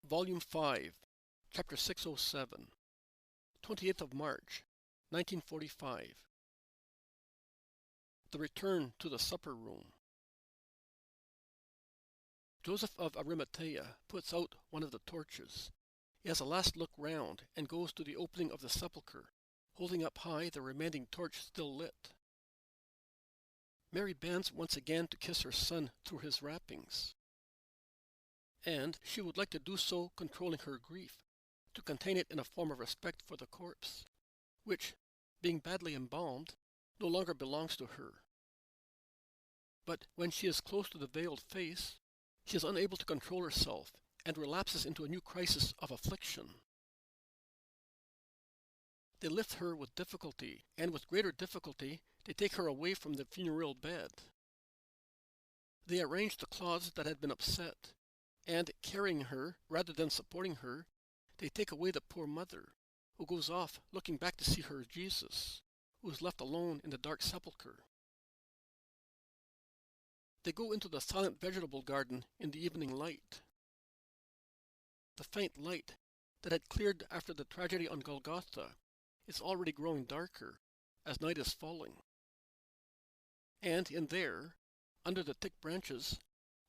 Volume 5, Chapter 607, 28th of March, 1945. The Return to the Supper Room. Joseph of Arimatea puts out one of the torches. He has a last look round and goes to the opening of the sepulchre, holding up high the remaining torch still lit. Mary bends once again to kiss her son through his wrappings. And she would like to do so controlling her grief, to contain it in a form of respect for the corpse, which, being badly embalmed, no longer belongs to her. But when she is close to the veiled face, she is unable to control herself and relapses into a new crisis of affliction. They lift her with difficulty, and with greater difficulty they take her away from the funereal bed. They arrange the cloths that had been upset, and carrying her, rather than supporting her, they take away the poor mother, who goes off looking back to see her Jesus, who is left alone in the dark sepulchre. They go into the silent vegetable garden in the evening light. The faint light that had cleared after the tragedy on Golgotha is already growing darker as night is falling. And in there, under the thick branches,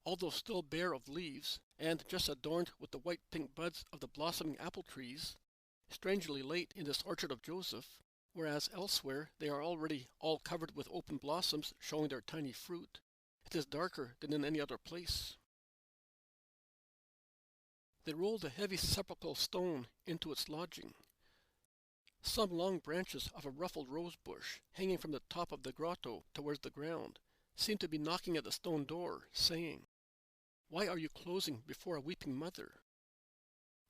although still bare of leaves and just adorned with the white-pink buds of the blossoming apple trees, strangely late in this orchard of Joseph, whereas elsewhere they are already all covered with open blossoms showing their tiny fruit, it is darker than in any other place. They roll the heavy sepulchral stone into its lodging. Some long branches of a ruffled rose bush, hanging from the top of the grotto towards the ground, seem to be knocking at the stone door, saying, "Why are you closing before a weeping mother?"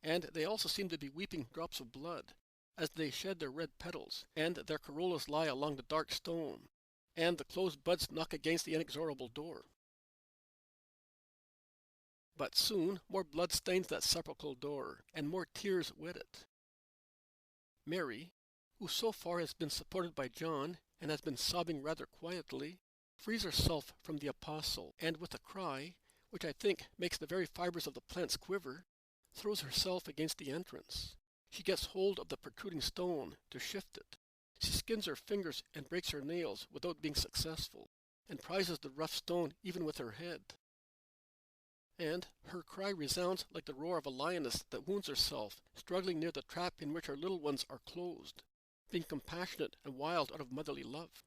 And they also seem to be weeping drops of blood, as they shed their red petals, and their corollas lie along the dark stone, and the closed buds knock against the inexorable door. But soon more blood stains that sepulchral door, and more tears wet it. Mary, who so far has been supported by John, and has been sobbing rather quietly, frees herself from the apostle, and with a cry, which I think makes the very fibers of the plants quiver, throws herself against the entrance. She gets hold of the protruding stone to shift it. She skins her fingers and breaks her nails without being successful, and prizes the rough stone even with her head. And her cry resounds like the roar of a lioness that wounds herself, struggling near the trap in which her little ones are closed, being compassionate and wild out of motherly love.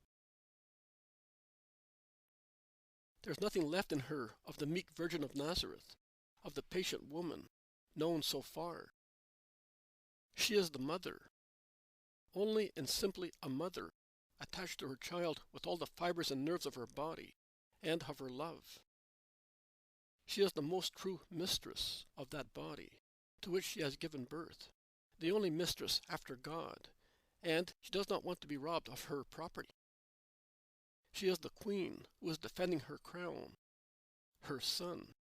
There is nothing left in her of the meek Virgin of Nazareth, of the patient woman, known so far. She is the mother, only and simply a mother, attached to her child with all the fibers and nerves of her body, and of her love. She is the most true mistress of that body, to which she has given birth, the only mistress after God, and she does not want to be robbed of her property. She is the queen who is defending her crown, her son.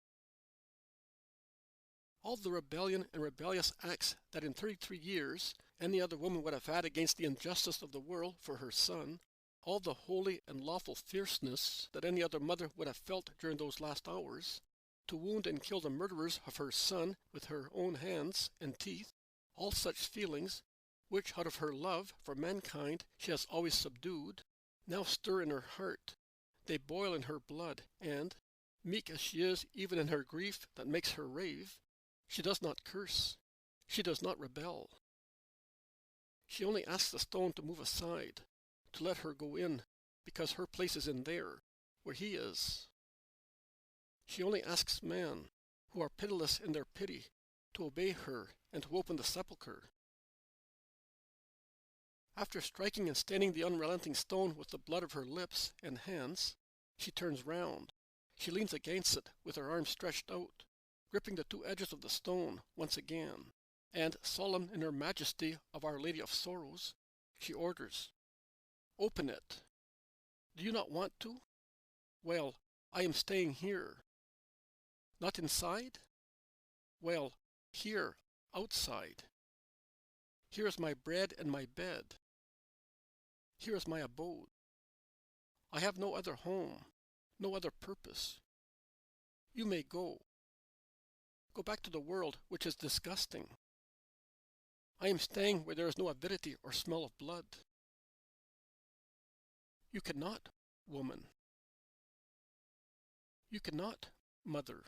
All the rebellion and rebellious acts that in 33 years any other woman would have had against the injustice of the world for her son, all the holy and lawful fierceness that any other mother would have felt during those last hours, to wound and kill the murderers of her son with her own hands and teeth, all such feelings, which out of her love for mankind she has always subdued, now stir in her heart. They boil in her blood, and, meek as she is even in her grief that makes her rave, she does not curse, she does not rebel. She only asks the stone to move aside, to let her go in, because her place is in there, where he is. She only asks man, who are pitiless in their pity, to obey her and to open the sepulchre. After striking and staining the unrelenting stone with the blood of her lips and hands, she turns round. She leans against it with her arms stretched out, gripping the two edges of the stone once again, and, solemn in her majesty of Our Lady of Sorrows, she orders, "Open it. Do you not want to? Well, I am staying here. Not inside? Well, here, outside. Here is my bread and my bed. Here is my abode. I have no other home, no other purpose. You may go. Go back to the world, which is disgusting. I am staying where there is no avidity or smell of blood. You cannot, woman. You cannot, mother.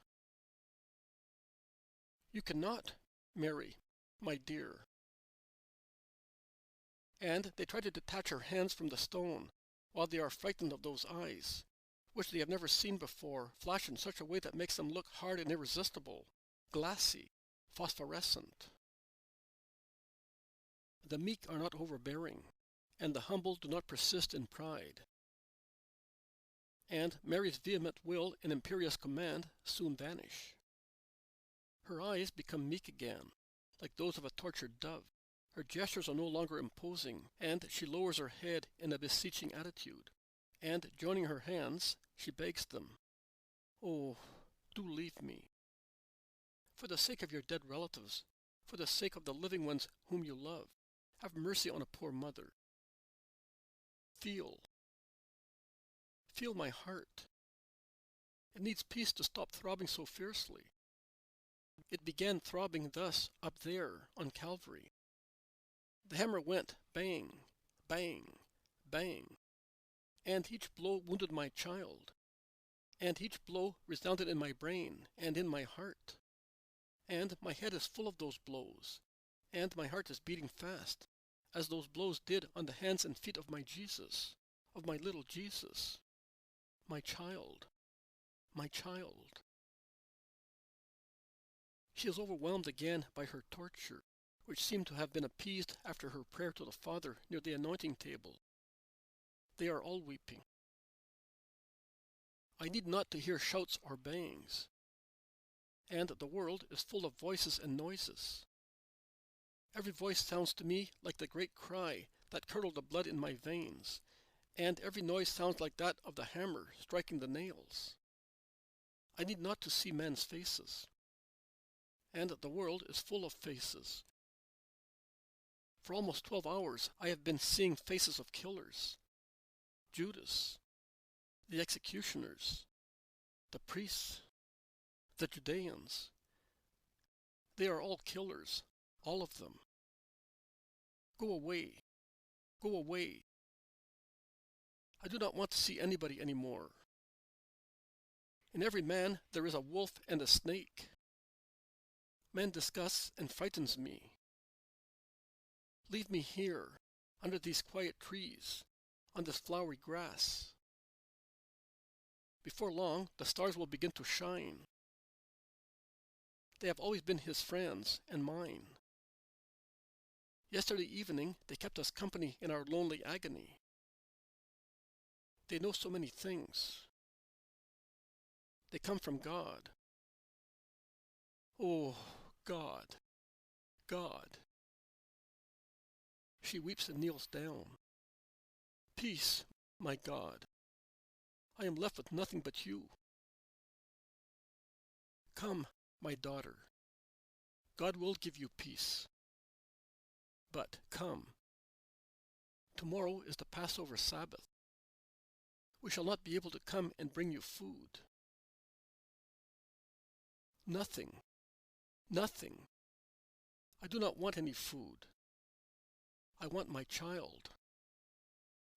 You cannot, Mary, my dear. And they try to detach her hands from the stone, while they are frightened of those eyes, which they have never seen before, flash in such a way that makes them look hard and irresistible, glassy, phosphorescent. The meek are not overbearing, and the humble do not persist in pride. And Mary's vehement will and imperious command soon vanish. Her eyes become meek again, like those of a tortured dove. Her gestures are no longer imposing, and she lowers her head in a beseeching attitude. And, joining her hands, she begs them, "Oh, do leave me. For the sake of your dead relatives, for the sake of the living ones whom you love, have mercy on a poor mother. Feel my heart. It needs peace to stop throbbing so fiercely. It began throbbing thus up there on Calvary. The hammer went bang, bang, bang, and each blow wounded my child, and each blow resounded in my brain and in my heart, and my head is full of those blows, and my heart is beating fast, as those blows did on the hands and feet of my Jesus, of my little Jesus, my child, my child." She is overwhelmed again by her torture, which seemed to have been appeased after her prayer to the Father near the anointing table. They are all weeping. I need not to hear shouts or bangs, and the world is full of voices and noises. Every voice sounds to me like the great cry that curdled the blood in my veins, and every noise sounds like that of the hammer striking the nails. I need not to see men's faces, and the world is full of faces. For almost 12 hours I have been seeing faces of killers. Judas, the executioners, the priests, the Judeans. They are all killers, all of them. Go away, go away. I do not want to see anybody anymore. In every man there is a wolf and a snake. Man disgusts and frightens me. Leave me here, under these quiet trees, on this flowery grass. Before long, the stars will begin to shine. They have always been his friends and mine. Yesterday evening, they kept us company in our lonely agony. They know so many things. They come from God. Oh, God, God. She weeps and kneels down. Peace, my God. I am left with nothing but you. Come, my daughter. God will give you peace. But come. Tomorrow is the Passover Sabbath. We shall not be able to come and bring you food. Nothing. Nothing. I do not want any food. I want my child.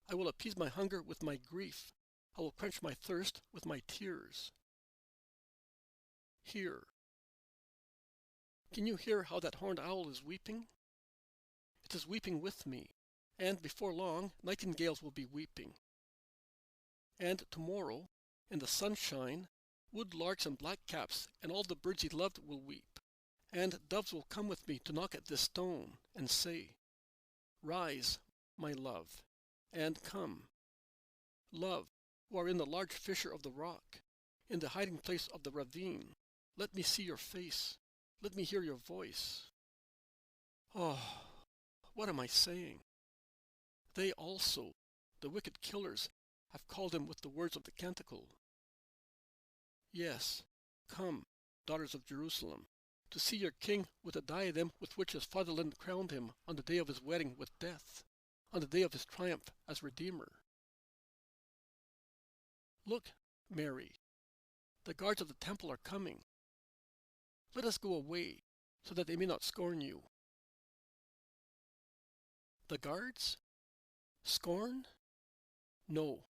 I will appease my hunger with my grief. I will quench my thirst with my tears. Here. Can you hear how that horned owl is weeping? It is weeping with me, and before long nightingales will be weeping. And tomorrow, in the sunshine, woodlarks and blackcaps and all the birds he loved will weep, and doves will come with me to knock at this stone and say, "Rise, my love, and come. Love, who are in the large fissure of the rock, in the hiding place of the ravine, let me see your face, let me hear your voice." Oh, what am I saying? They also, the wicked killers, have called him with the words of the canticle. Yes, come, daughters of Jerusalem, to see your king with the diadem with which his fatherland crowned him on the day of his wedding with death, on the day of his triumph as Redeemer. Look, Mary, the guards of the temple are coming. Let us go away, so that they may not scorn you." The guards? Scorn? No.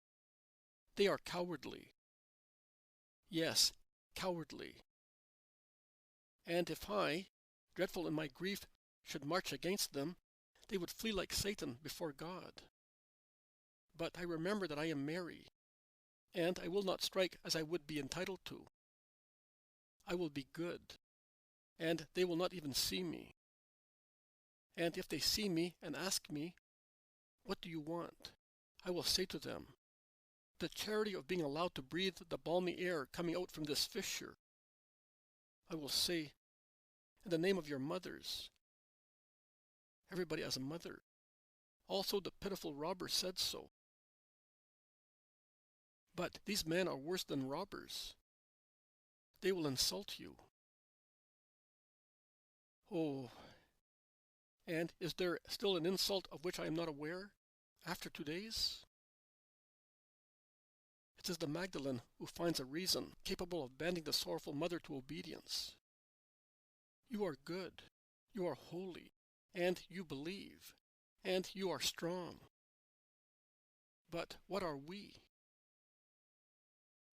They are cowardly. Yes, cowardly. And if I, dreadful in my grief, should march against them, they would flee like Satan before God. But I remember that I am Mary, and I will not strike as I would be entitled to. I will be good, and they will not even see me. And if they see me and ask me, "What do you want?" I will say to them, "The charity of being allowed to breathe the balmy air coming out from this fissure." I will say, "In the name of your mothers." Everybody has a mother. Also the pitiful robber said so. But these men are worse than robbers. They will insult you. Oh, and is there still an insult of which I am not aware, after 2 days? It is the Magdalene who finds a reason capable of bending the sorrowful mother to obedience. You are good, you are holy, and you believe, and you are strong. But what are we?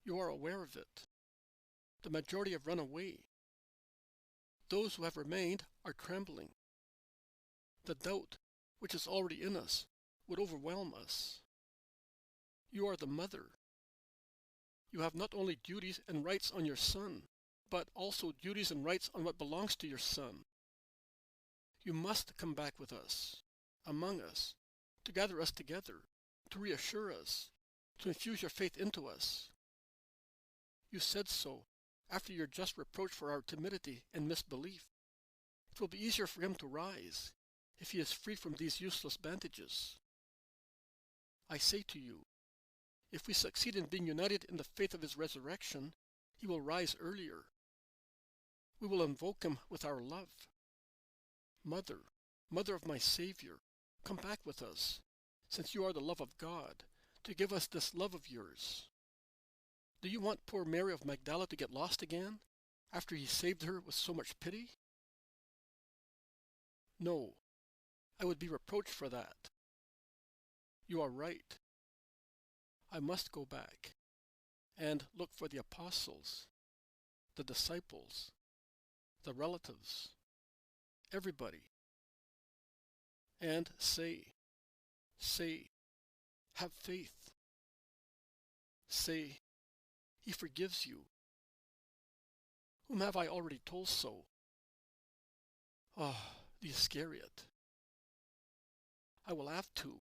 You are aware of it. The majority have run away. Those who have remained are trembling. The doubt, which is already in us, would overwhelm us. You are the mother. You have not only duties and rights on your son, but also duties and rights on what belongs to your son. You must come back with us, among us, to gather us together, to reassure us, to infuse your faith into us. You said so, after your just reproach for our timidity and misbelief. It will be easier for him to rise, if he is free from these useless bandages. I say to you, if we succeed in being united in the faith of his resurrection, he will rise earlier. We will invoke him with our love. Mother, Mother of my Savior, come back with us, since you are the love of God, to give us this love of yours. Do you want poor Mary of Magdala to get lost again, after he saved her with so much pity? No, I would be reproached for that. You are right. I must go back and look for the apostles, the disciples, the relatives, everybody, and say, have faith. Say, he forgives you. Whom have I already told so? Ah, the Iscariot. I will have to.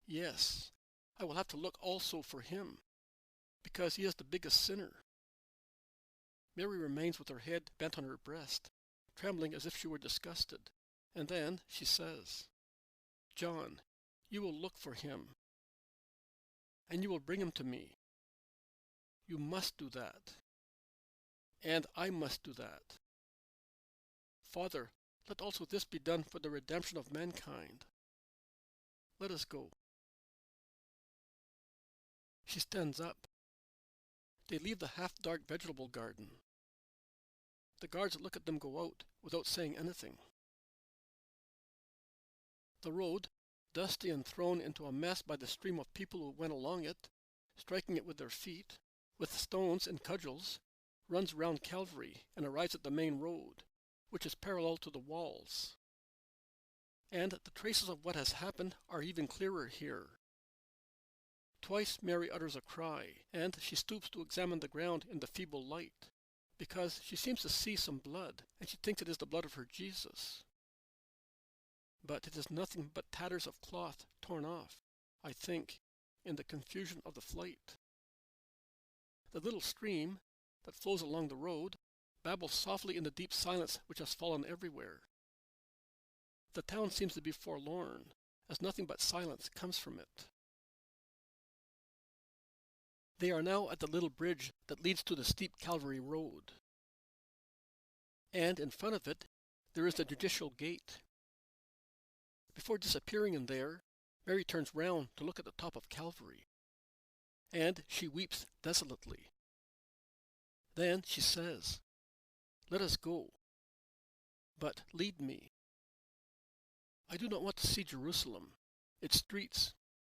Yes, I will have to look also for him, because he is the biggest sinner. Mary remains with her head bent on her breast, trembling as if she were disgusted, and then she says, "John, you will look for him, and you will bring him to me. You must do that, and I must do that. Father, let also this be done for the redemption of mankind. Let us go." She stands up. They leave the half-dark vegetable garden. The guards look at them go out without saying anything. The road, dusty and thrown into a mess by the stream of people who went along it, striking it with their feet, with stones and cudgels, runs round Calvary and arrives at the main road, which is parallel to the walls. And the traces of what has happened are even clearer here. Twice Mary utters a cry, and she stoops to examine the ground in the feeble light, because she seems to see some blood, and she thinks it is the blood of her Jesus. But it is nothing but tatters of cloth torn off, I think, in the confusion of the flight. The little stream that flows along the road babbles softly in the deep silence which has fallen everywhere. The town seems to be forlorn, as nothing but silence comes from it. They are now at the little bridge that leads to the steep Calvary road. And in front of it, there is the judicial gate. Before disappearing in there, Mary turns round to look at the top of Calvary. And she weeps desolately. Then she says, Let us go, but lead me. I do not want to see Jerusalem, its streets,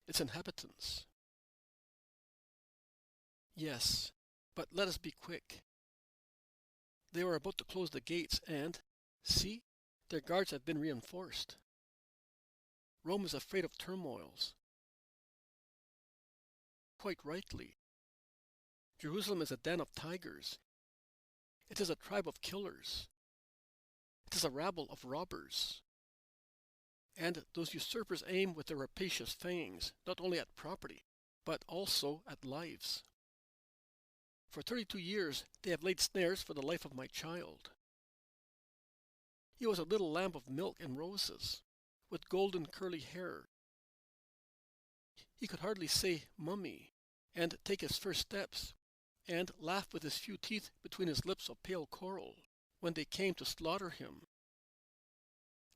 its inhabitants. Yes, but let us be quick. They are about to close the gates and, see, their guards have been reinforced. Rome is afraid of turmoils. Quite rightly. Jerusalem is a den of tigers. It is a tribe of killers. It is a rabble of robbers. And those usurpers aim with their rapacious fangs not only at property, but also at lives. For 32 years they have laid snares for the life of my child. He was a little lamb of milk and roses, with golden curly hair. He could hardly say "mummy," and take his first steps, and laugh with his few teeth between his lips of pale coral, when they came to slaughter him.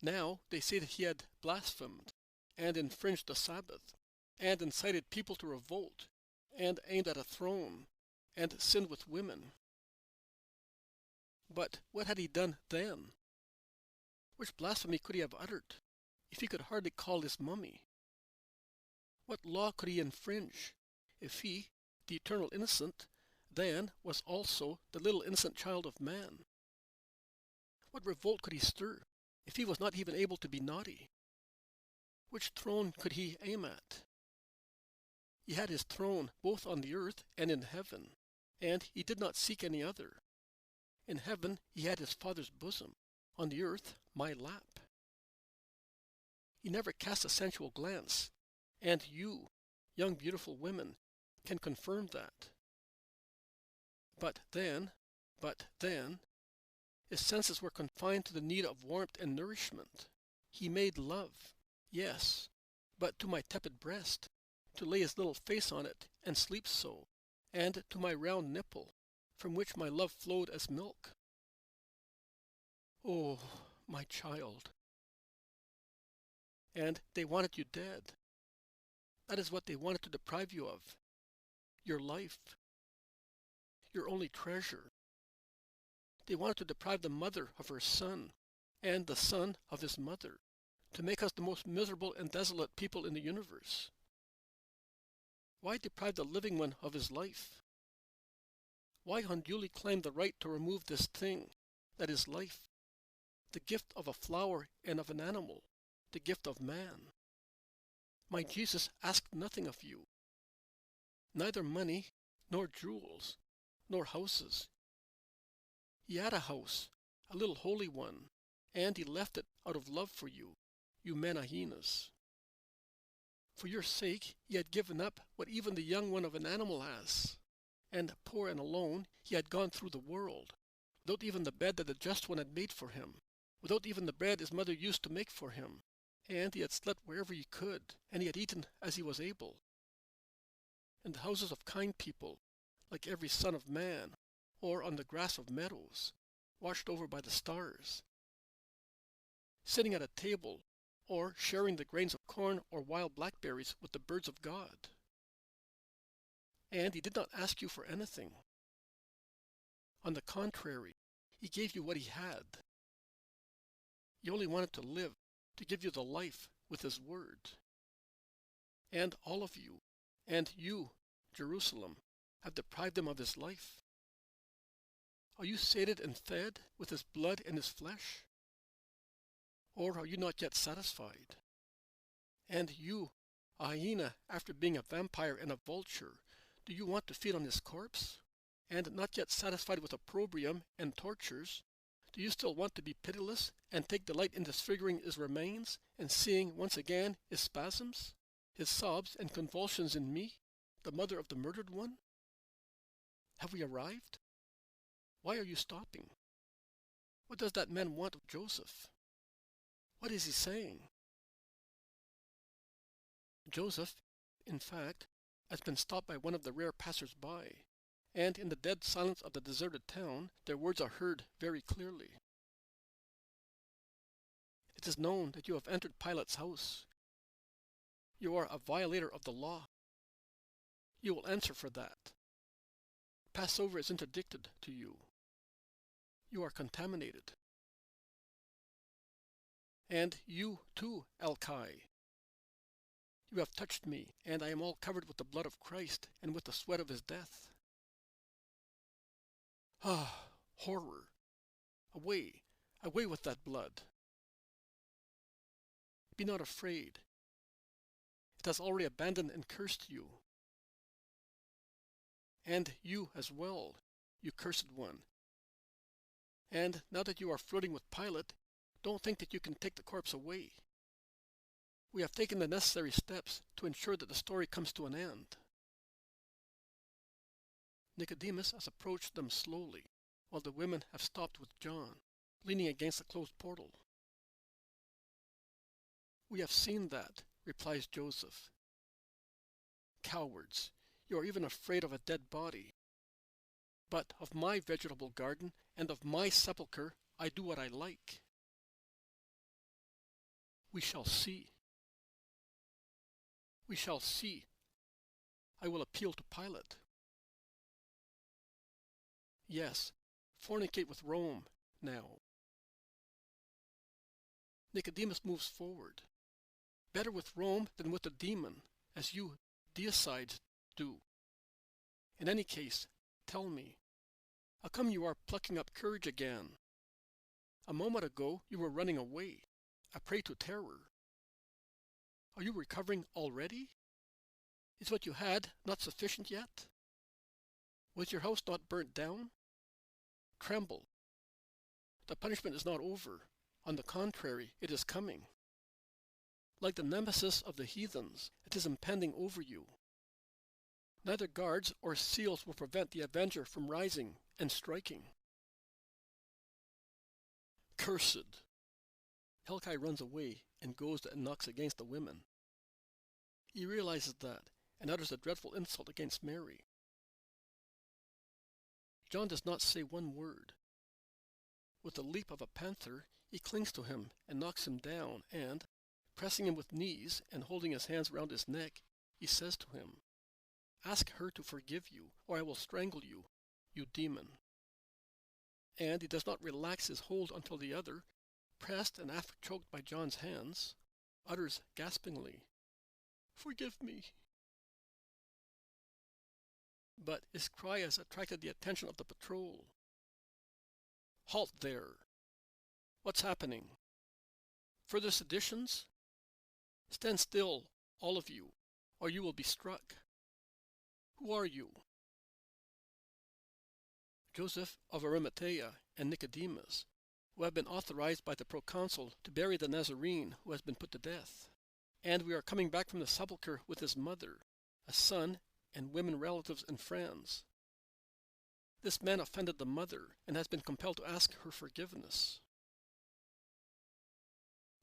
Now they say that he had blasphemed, and infringed the Sabbath, and incited people to revolt, and aimed at a throne, and sinned with women. But what had he done then? Which blasphemy could he have uttered, if he could hardly call this mummy? What law could he infringe, if he, the eternal innocent, then was also the little innocent child of man? What revolt could he stir, if he was not even able to be naughty? Which throne could he aim at? He had his throne both on the earth and in heaven, and he did not seek any other. In heaven he had his Father's bosom, on the earth my lap. He never cast a sensual glance, and you, young beautiful women, can confirm that. But then, his senses were confined to the need of warmth and nourishment. He made love, yes, but to my tepid breast, to lay his little face on it and sleep so, and to my round nipple, from which my love flowed as milk. Oh, my child. And they wanted you dead. That is what they wanted to deprive you of. Your life. Your only treasure. They wanted to deprive the mother of her son, and the son of his mother, to make us the most miserable and desolate people in the universe. Why deprive the living one of his life? Why unduly claim the right to remove this thing, that is life, the gift of a flower and of an animal, the gift of man? My Jesus asked nothing of you, neither money, nor jewels, nor houses. He had a house, a little holy one, and he left it out of love for you, you men of hyenas. For your sake he had given up what even the young one of an animal has, and poor and alone he had gone through the world, without even the bed that the just one had made for him, without even the bread his mother used to make for him, and he had slept wherever he could, and he had eaten as he was able. In the houses of kind people, like every son of man, or on the grass of meadows, watched over by the stars. Sitting at a table, or sharing the grains of corn or wild blackberries with the birds of God. And he did not ask you for anything. On the contrary, he gave you what he had. He only wanted to live, to give you the life with his word. And all of you, and you, Jerusalem, have deprived him of his life. Are you sated and fed with his blood and his flesh? Or are you not yet satisfied? And you, a hyena after being a vampire and a vulture, do you want to feed on his corpse? And not yet satisfied with opprobrium and tortures, do you still want to be pitiless and take delight in disfiguring his remains and seeing once again his spasms, his sobs and convulsions in me, the mother of the murdered one? Have we arrived? Why are you stopping? What does that man want of Joseph? What is he saying? Joseph, in fact, has been stopped by one of the rare passers-by, and in the dead silence of the deserted town, their words are heard very clearly. It is known that you have entered Pilate's house. You are a violator of the law. You will answer for that. Passover is interdicted to you. You are contaminated. And you too, Alkai. You have touched me, and I am all covered with the blood of Christ and with the sweat of his death. Ah, horror! Away, away with that blood! Be not afraid. It has already abandoned and cursed you. And you as well, you cursed one. And now that you are flirting with Pilate, don't think that you can take the corpse away. We have taken the necessary steps to ensure that the story comes to an end. Nicodemus has approached them slowly, while the women have stopped with John, leaning against the closed portal. We have seen that, replies Joseph. Cowards, you are even afraid of a dead body. But of my vegetable garden and of my sepulchre I do what I like. We shall see. We shall see. I will appeal to Pilate. Yes, fornicate with Rome now. Nicodemus moves forward. Better with Rome than with the demon, as you deicides do. In any case, tell me, how come you are plucking up courage again? A moment ago you were running away, a prey to terror. Are you recovering already? Is what you had not sufficient yet? Was your house not burnt down? Tremble. The punishment is not over. On the contrary, it is coming. Like the nemesis of the heathens, it is impending over you. Neither guards or seals will prevent the avenger from rising and striking. Cursed! Helkai runs away and goes and knocks against the women. He realizes that and utters a dreadful insult against Mary. John does not say one word. With the leap of a panther, he clings to him and knocks him down and, pressing him with knees and holding his hands round his neck, he says to him, "Ask her to forgive you, or I will strangle you, you demon." And he does not relax his hold until the other, pressed and half choked by John's hands, utters gaspingly, "Forgive me." But his cry has attracted the attention of the patrol. "Halt there! What's happening? Further seditions? Stand still, all of you, or you will be struck. Who are you?" Joseph of Arimatea and Nicodemus, who have been authorized by the proconsul to bury the Nazarene who has been put to death. And we are coming back from the sepulchre with his mother, a son, and women relatives and friends. This man offended the mother and has been compelled to ask her forgiveness.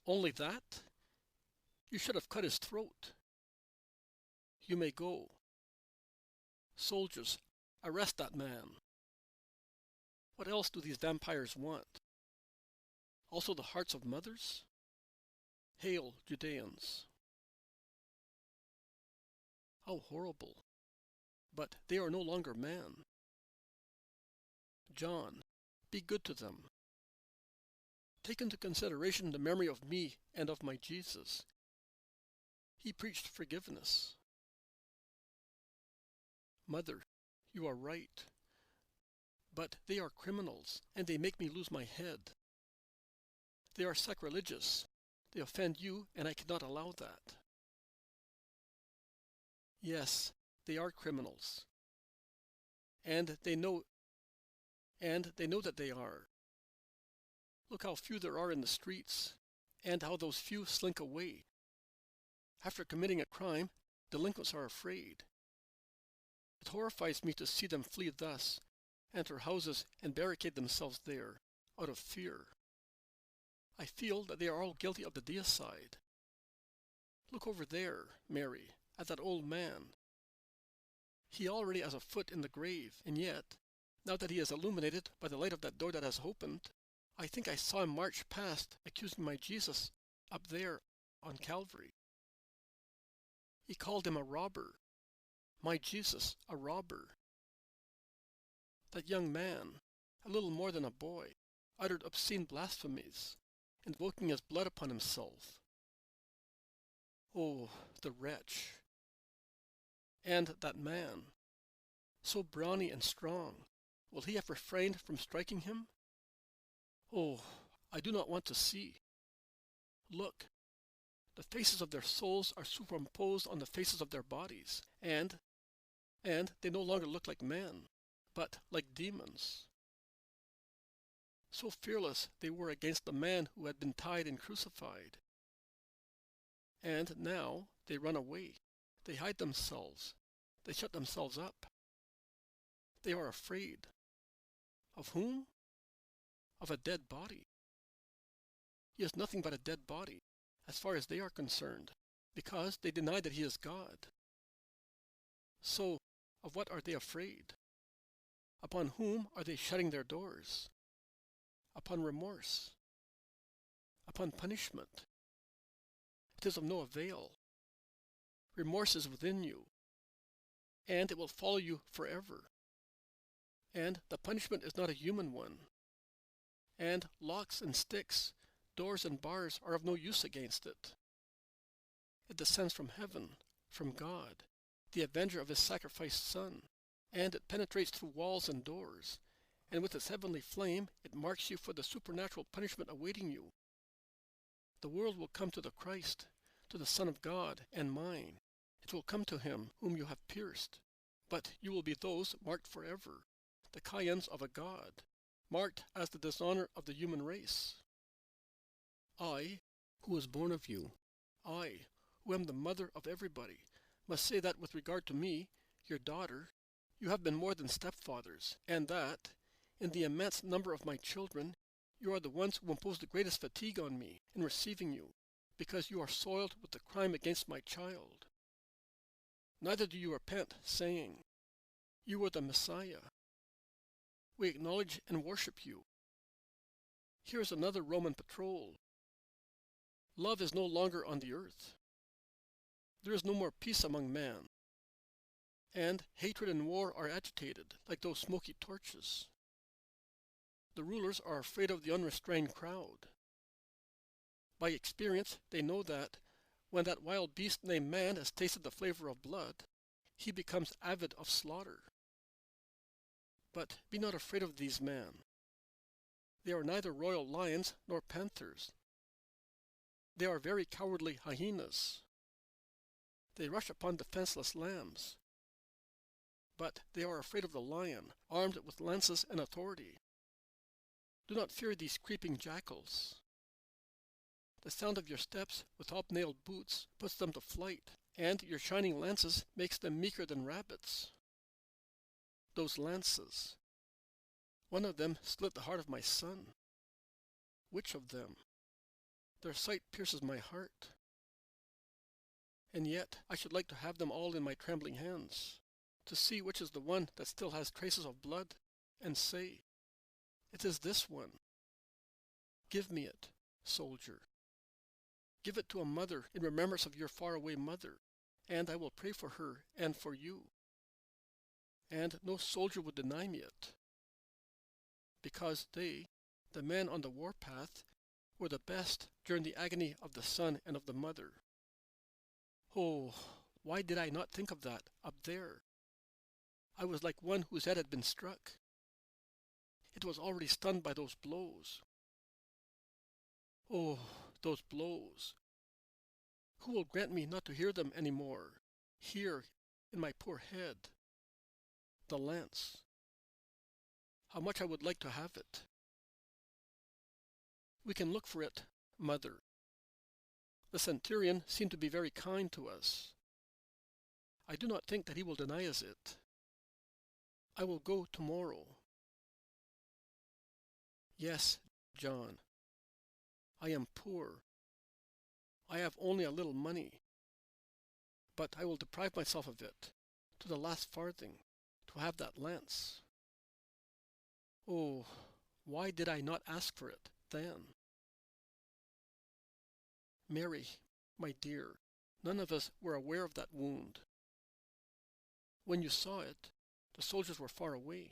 Only that? You should have cut his throat. You may go. Soldiers, arrest that man. What else do these vampires want? Also the hearts of mothers? Hail, Judeans. How horrible. But they are no longer man. John, be good to them. Take into consideration the memory of me and of my Jesus. He preached forgiveness. Mother, you are right. But they are criminals, and they make me lose my head. They are sacrilegious. They offend you, and I cannot allow that. Yes, they are criminals. And they know that they are. Look how few there are in the streets, and how those few slink away. After committing a crime, delinquents are afraid. It horrifies me to see them flee thus, enter houses and barricade themselves there, out of fear. I feel that they are all guilty of the deicide. Look over there, Mary, at that old man. He already has a foot in the grave, and yet, now that he is illuminated by the light of that door that has opened, I think I saw him march past, accusing my Jesus up there on Calvary. He called him a robber. My Jesus, a robber. That young man, a little more than a boy, uttered obscene blasphemies, invoking his blood upon himself. Oh, the wretch! And that man, so brawny and strong, will he have refrained from striking him? Oh, I do not want to see. Look, the faces of their souls are superimposed on the faces of their bodies, and they no longer look like men, but like demons. So fearless they were against the man who had been tied and crucified. And now they run away. They hide themselves. They shut themselves up. They are afraid. Of whom? Of a dead body. He is nothing but a dead body, as far as they are concerned, because they deny that he is God. So, of what are they afraid? Upon whom are they shutting their doors? Upon remorse. Upon punishment. It is of no avail. Remorse is within you, and it will follow you forever. And the punishment is not a human one. And locks and sticks, doors and bars are of no use against it. It descends from heaven, from God, the avenger of his sacrificed Son, and it penetrates through walls and doors, and with its heavenly flame it marks you for the supernatural punishment awaiting you. The world will come to the Christ, to the Son of God, and mine. It will come to him whom you have pierced, but you will be those marked forever, the Caïns of a God, marked as the dishonor of the human race. I, who was born of you, I, who am the mother of everybody, must say that with regard to me, your daughter, you have been more than stepfathers, and that, in the immense number of my children, you are the ones who impose the greatest fatigue on me in receiving you, because you are soiled with the crime against my child. Neither do you repent, saying, you are the Messiah. We acknowledge and worship you. Here is another Roman patrol. Love is no longer on the earth. There is no more peace among men, and hatred and war are agitated like those smoky torches. The rulers are afraid of the unrestrained crowd. By experience, they know that when that wild beast named man has tasted the flavor of blood, he becomes avid of slaughter. But be not afraid of these men. They are neither royal lions nor panthers. They are very cowardly hyenas. They rush upon defenseless lambs. But they are afraid of the lion, armed with lances and authority. Do not fear these creeping jackals. The sound of your steps with hobnailed boots puts them to flight, and your shining lances makes them meeker than rabbits. Those lances. One of them split the heart of my son. Which of them? Their sight pierces my heart. And yet I should like to have them all in my trembling hands, to see which is the one that still has traces of blood, and say, it is this one. Give me it, soldier. Give it to a mother in remembrance of your faraway mother, and I will pray for her and for you. And no soldier would deny me it, because they, the men on the warpath, were the best during the agony of the son and of the mother. Oh, why did I not think of that up there? I was like one whose head had been struck. It was already stunned by those blows. Oh, those blows! Who will grant me not to hear them any more, here in my poor head? The lance. How much I would like to have it. We can look for it, mother. The centurion seemed to be very kind to us. I do not think that he will deny us it. I will go tomorrow. Yes, John. I am poor. I have only a little money. But I will deprive myself of it, to the last farthing, to have that lance. Oh, why did I not ask for it then? Mary, my dear, none of us were aware of that wound. When you saw it, the soldiers were far away.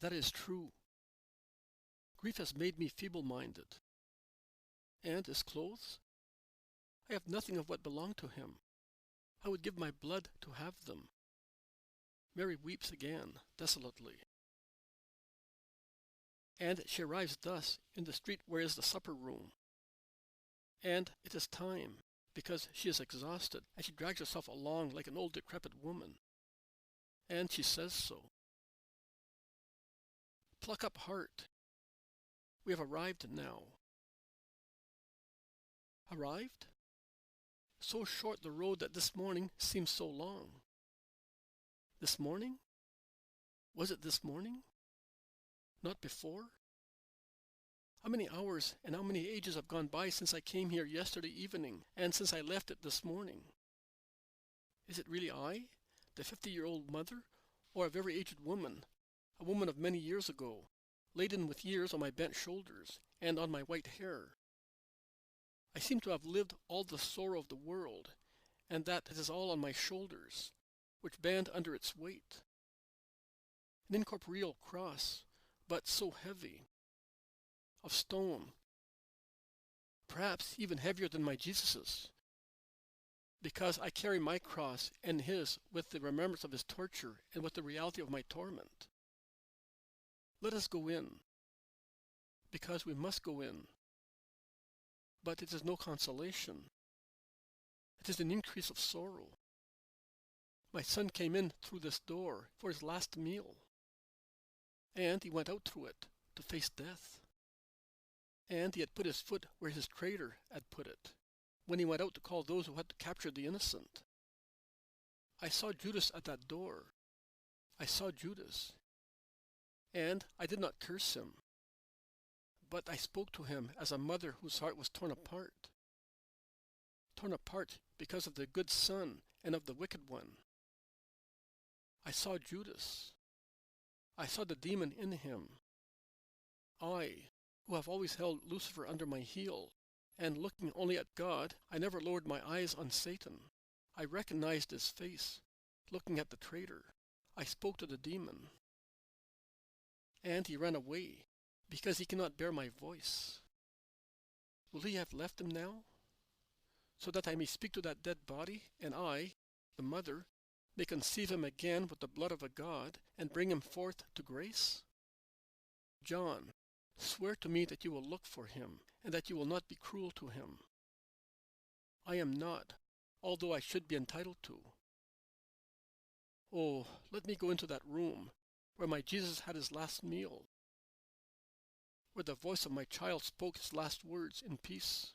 That is true. Grief has made me feeble-minded. And his clothes? I have nothing of what belonged to him. I would give my blood to have them. Mary weeps again, desolately. And she arrives thus in the street where is the supper-room. And it is time, because she is exhausted, and she drags herself along like an old decrepit woman. And she says so. Pluck up heart. We have arrived now. Arrived? So short the road that this morning seems so long. This morning? Was it this morning? Not before? How many hours and how many ages have gone by since I came here yesterday evening, and since I left it this morning? Is it really I, the 50-year-old mother, or a very aged woman, a woman of many years ago, laden with years on my bent shoulders and on my white hair? I seem to have lived all the sorrow of the world, and that it is all on my shoulders, which bend under its weight. An incorporeal cross, but so heavy, of stone, perhaps even heavier than my Jesus's, because I carry my cross and his with the remembrance of his torture and with the reality of my torment. Let us go in, because we must go in. But it is no consolation. It is an increase of sorrow. My son came in through this door for his last meal, and he went out through it to face death. And he had put his foot where his traitor had put it, when he went out to call those who had to capture the innocent. I saw Judas at that door. I saw Judas. And I did not curse him, but I spoke to him as a mother whose heart was torn apart. Torn apart because of the good son and of the wicked one. I saw Judas. I saw the demon in him. I, who have always held Lucifer under my heel, and looking only at God, I never lowered my eyes on Satan. I recognized his face, looking at the traitor. I spoke to the demon. And he ran away, because he cannot bear my voice. Will he have left him now? So that I may speak to that dead body, and I, the mother, may conceive him again with the blood of a God, and bring him forth to grace? John, swear to me that you will look for him, and that you will not be cruel to him. I am not, although I should be entitled to. Oh, let me go into that room, where my Jesus had his last meal, where the voice of my child spoke his last words in peace.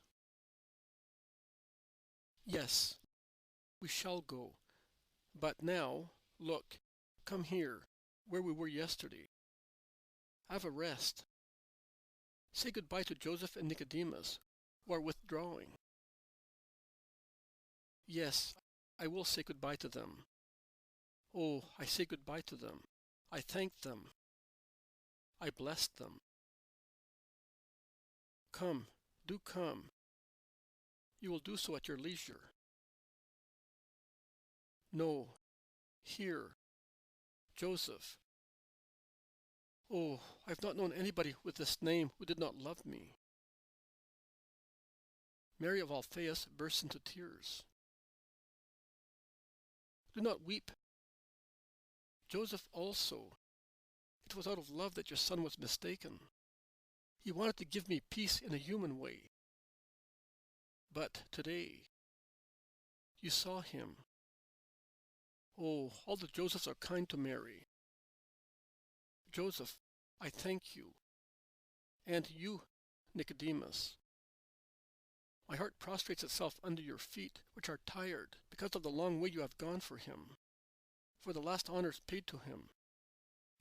Yes, we shall go. But now, look, come here, where we were yesterday. Have a rest. Say goodbye to Joseph and Nicodemus, who are withdrawing. Yes, I will say goodbye to them. Oh, I say goodbye to them. I thank them. I bless them. Come, do come. You will do so at your leisure. No, here, Joseph. Oh, I've not known anybody with this name who did not love me. Mary of Alphaeus bursts into tears. Do not weep. Joseph also. It was out of love that your son was mistaken. He wanted to give me peace in a human way. But today, you saw him. Oh, all the Josephs are kind to Mary. Joseph, I thank you. And you, Nicodemus. My heart prostrates itself under your feet, which are tired, because of the long way you have gone for him, for the last honors paid to him.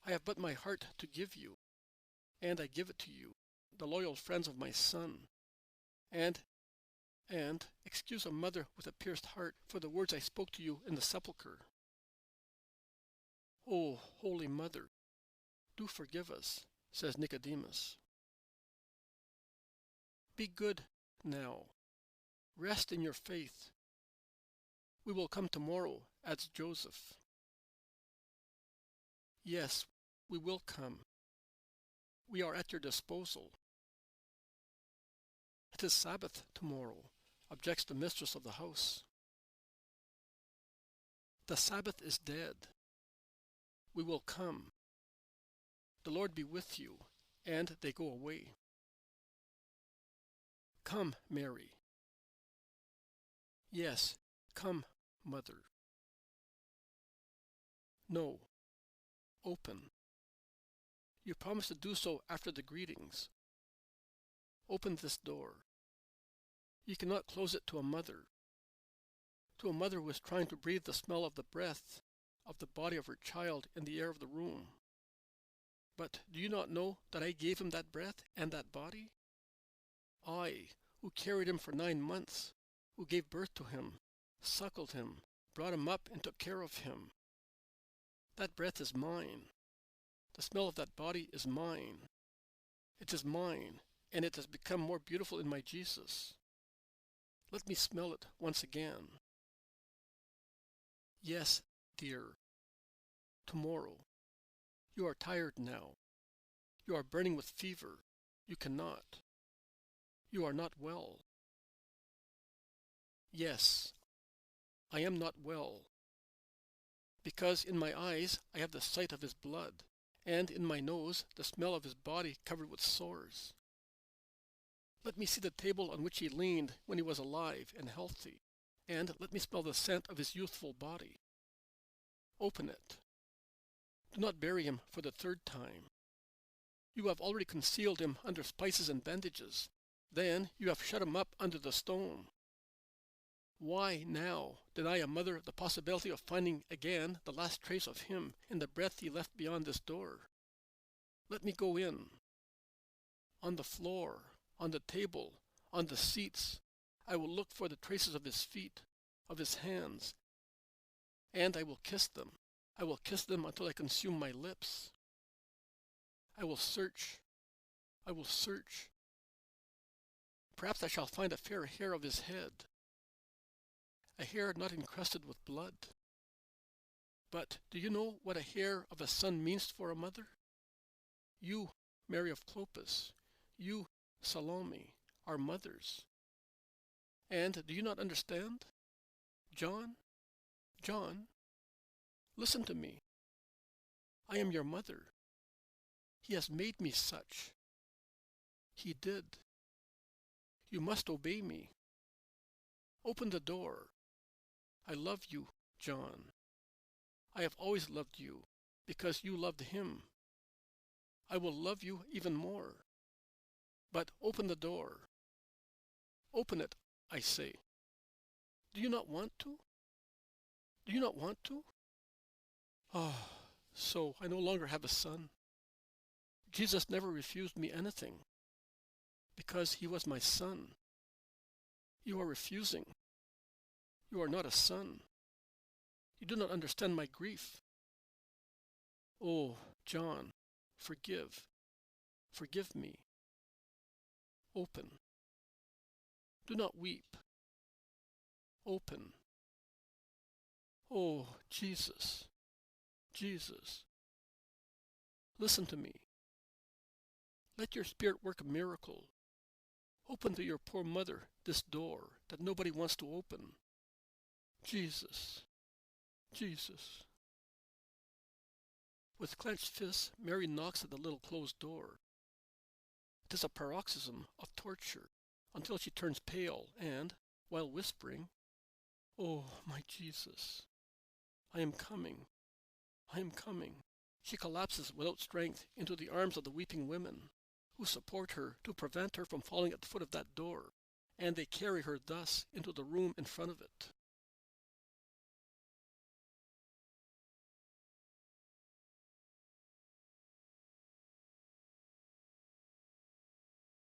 I have but my heart to give you, and I give it to you, the loyal friends of my son. And excuse a mother with a pierced heart for the words I spoke to you in the sepulchre. Oh, Holy Mother, do forgive us, says Nicodemus. Be good now. Rest in your faith. We will come tomorrow, adds Joseph. Yes, we will come, we are at your disposal." "It is Sabbath tomorrow," objects the mistress of the house. "The Sabbath is dead. We will come. The Lord be with you." And they go away. "Come, Mary." "Yes, come, Mother." "No. Open. You promised to do so after the greetings. Open this door. You cannot close it to a mother who is trying to breathe the smell of the breath of the body of her child in the air of the room. But do you not know that I gave him that breath and that body? I, who carried him for 9 months, who gave birth to him, suckled him, brought him up, and took care of him. That breath is mine. The smell of that body is mine. It is mine, and it has become more beautiful in my Jesus. Let me smell it once again." "Yes, dear. Tomorrow. You are tired now. You are burning with fever. You cannot. You are not well." "Yes, I am not well, because in my eyes I have the sight of his blood, and in my nose the smell of his body covered with sores. Let me see the table on which he leaned when he was alive and healthy, and let me smell the scent of his youthful body. Open it. Do not bury him for the 3rd time. You have already concealed him under spices and bandages. Then you have shut him up under the stone. Why now deny a mother the possibility of finding again the last trace of him in the breath he left beyond this door? Let me go in. On the floor, on the table, on the seats, I will look for the traces of his feet, of his hands, and I will kiss them. I will kiss them until I consume my lips. I will search. I will search. Perhaps I shall find a fair hair of his head, a hair not encrusted with blood. But do you know what a hair of a son means for a mother? You, Mary of Clopas, you, Salome, are mothers. And do you not understand? John, John, listen to me. I am your mother. He has made me such. He did. You must obey me. Open the door. I love you, John. I have always loved you, because you loved him. I will love you even more. But open the door. Open it, I say. Do you not want to? Do you not want to? Ah, so I no longer have a son. Jesus never refused me anything, because he was my son. You are refusing. You are not a son. You do not understand my grief. Oh, John, forgive. Forgive me. Open. Do not weep. Open. Oh, Jesus, Jesus. Listen to me. Let your Spirit work a miracle. Open to your poor mother this door that nobody wants to open. Jesus, Jesus. With clenched fists, Mary knocks at the little closed door. It is a paroxysm of torture until she turns pale and, while whispering, "Oh, my Jesus, I am coming, I am coming," she collapses without strength into the arms of the weeping women, who support her to prevent her from falling at the foot of that door, and they carry her thus into the room in front of it.